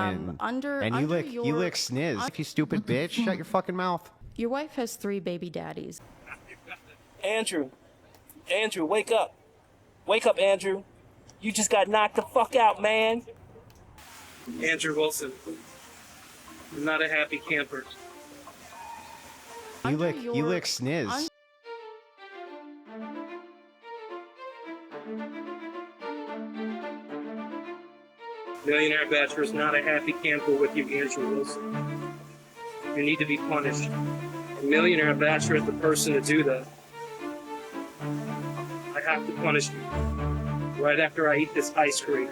And you lick sniz. You stupid bitch. Shut your fucking mouth. Your wife has 3 baby daddies. Andrew, wake up. Wake up, Andrew. You just got knocked the fuck out, man. Andrew Wilson. I'm not a happy camper. You lick sniz. Millionaire Bachelor is not a happy camper with you, Andrew Wilson. You need to be punished. A Millionaire Bachelor is the person to do that. I have to punish you right after I eat this ice cream.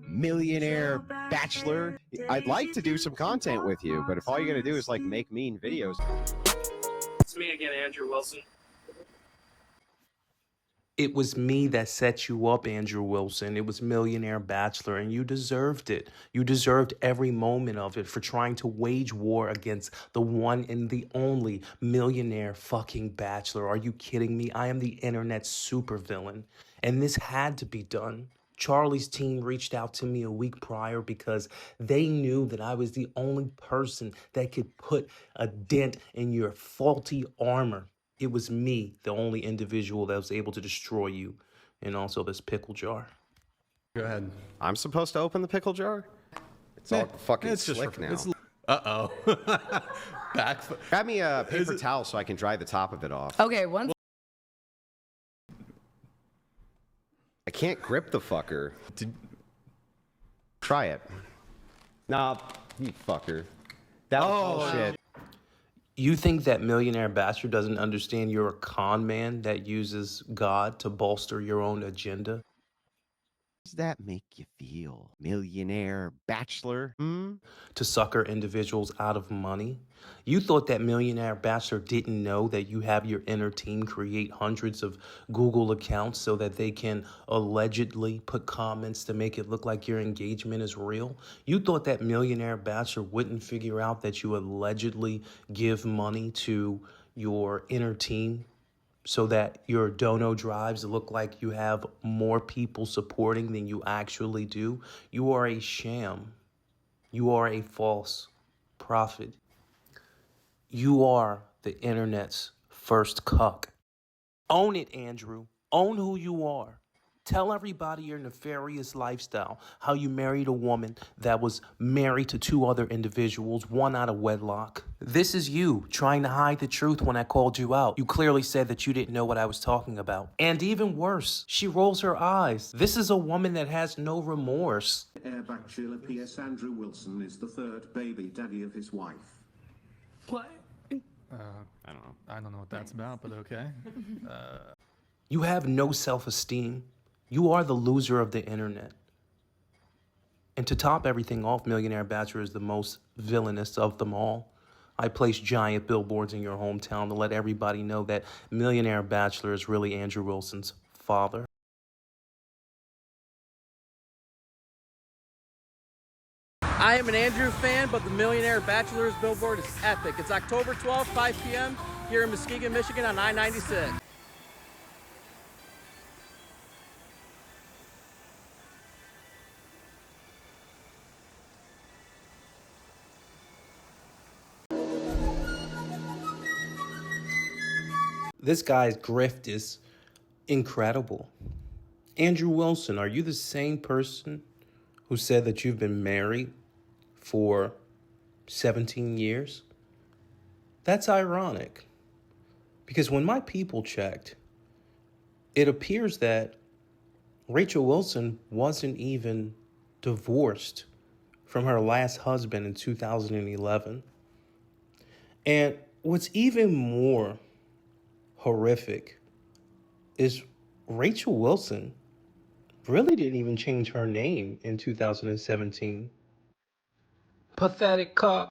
Millionaire Bachelor. I'd like to do some content with you, but if all you're gonna do is like make mean videos. It's me again, Andrew Wilson. It was me that set you up, Andrew Wilson. It was Millionaire Bachelor, and you deserved it. You deserved every moment of it for trying to wage war against the one and the only Millionaire fucking Bachelor. Are you kidding me? I am the internet supervillain, and this had to be done. Charlie's team reached out to me a week prior because they knew that I was the only person that could put a dent in your faulty armor. It was me, the only individual that was able to destroy you, and also this pickle jar. Go ahead. I'm supposed to open the pickle jar? It's all fucking slick now. Uh-oh. Grab me a paper towel so I can dry the top of it off. Okay, once. I can't grip the fucker. Try it. Nah, you fucker. That was bullshit. You think that Millionaire Bachelor doesn't understand you're a con man that uses God to bolster your own agenda? How does that make you feel, Millionaire Bachelor? To sucker individuals out of money? You thought that Millionaire Bachelor didn't know that you have your inner team create hundreds of Google accounts so that they can allegedly put comments to make it look like your engagement is real? You thought that Millionaire Bachelor wouldn't figure out that you allegedly give money to your inner team so that your dono drives look like you have more people supporting than you actually do? You are a sham. You are a false prophet. You are the internet's first cuck. Own it, Andrew. Own who you are. Tell everybody your nefarious lifestyle, how you married a woman that was married to 2 other individuals, one out of wedlock. This is you trying to hide the truth when I called you out. You clearly said that you didn't know what I was talking about. And even worse, she rolls her eyes. This is a woman that has no remorse. Bachelor P.S. Andrew Wilson is the 3rd baby daddy of his wife. What? I don't know. I don't know what that's about, but okay. You have no self-esteem. You are the loser of the internet. And to top everything off, Millionaire Bachelor is the most villainous of them all. I placed giant billboards in your hometown to let everybody know that Millionaire Bachelor is really Andrew Wilson's father. I am an Andrew fan, but the Millionaire Bachelor's billboard is epic. It's October 12th, 5 p.m. here in Muskegon, Michigan on I-96. This guy's grift is incredible. Andrew Wilson, are you the same person who said that you've been married for 17 years? That's ironic, because when my people checked, it appears that Rachel Wilson wasn't even divorced from her last husband in 2011. And what's even more horrific is Rachel Wilson really didn't even change her name in 2017. Pathetic cock.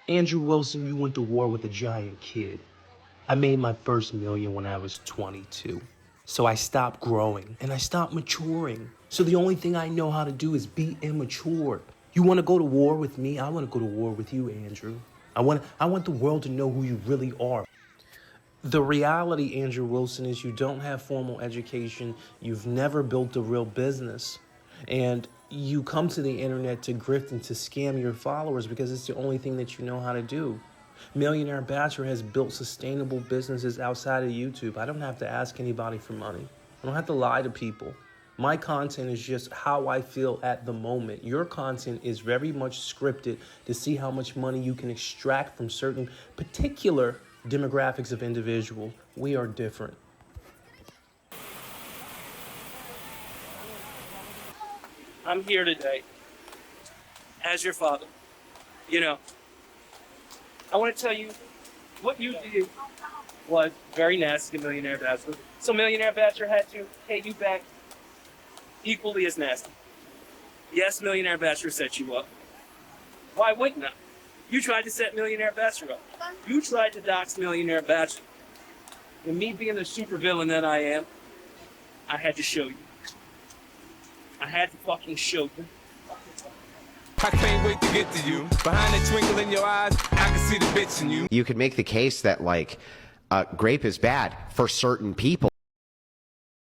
Andrew Wilson, you went to war with a giant kid. I made my first million when I was 22. So I stopped growing and I stopped maturing. So the only thing I know how to do is be immature. You want to go to war with me? I want to go to war with you, Andrew. I want the world to know who you really are. The reality, Andrew Wilson, is you don't have formal education. You've never built a real business. And you come to the internet to grift and to scam your followers because it's the only thing that you know how to do. Millionaire Bachelor has built sustainable businesses outside of YouTube. I don't have to ask anybody for money. I don't have to lie to people. My content is just how I feel at the moment. Your content is very much scripted to see how much money you can extract from certain particular demographics of individuals. We are different. I'm here today as your father. You know, I want to tell you what you did was very nasty to Millionaire Bachelor. So Millionaire Bachelor had to pay you back equally as nasty. Yes, Millionaire Bachelor set you up. Why wouldn't I? You tried to set Millionaire Bachelor up. You tried to dox Millionaire Bachelor. And me being the supervillain that I am, I had to show you. I had to fucking show you. I can't wait to get to you. Behind that twinkle in your eyes, I can see the bitch in you. You could make the case that, like, grape is bad for certain people.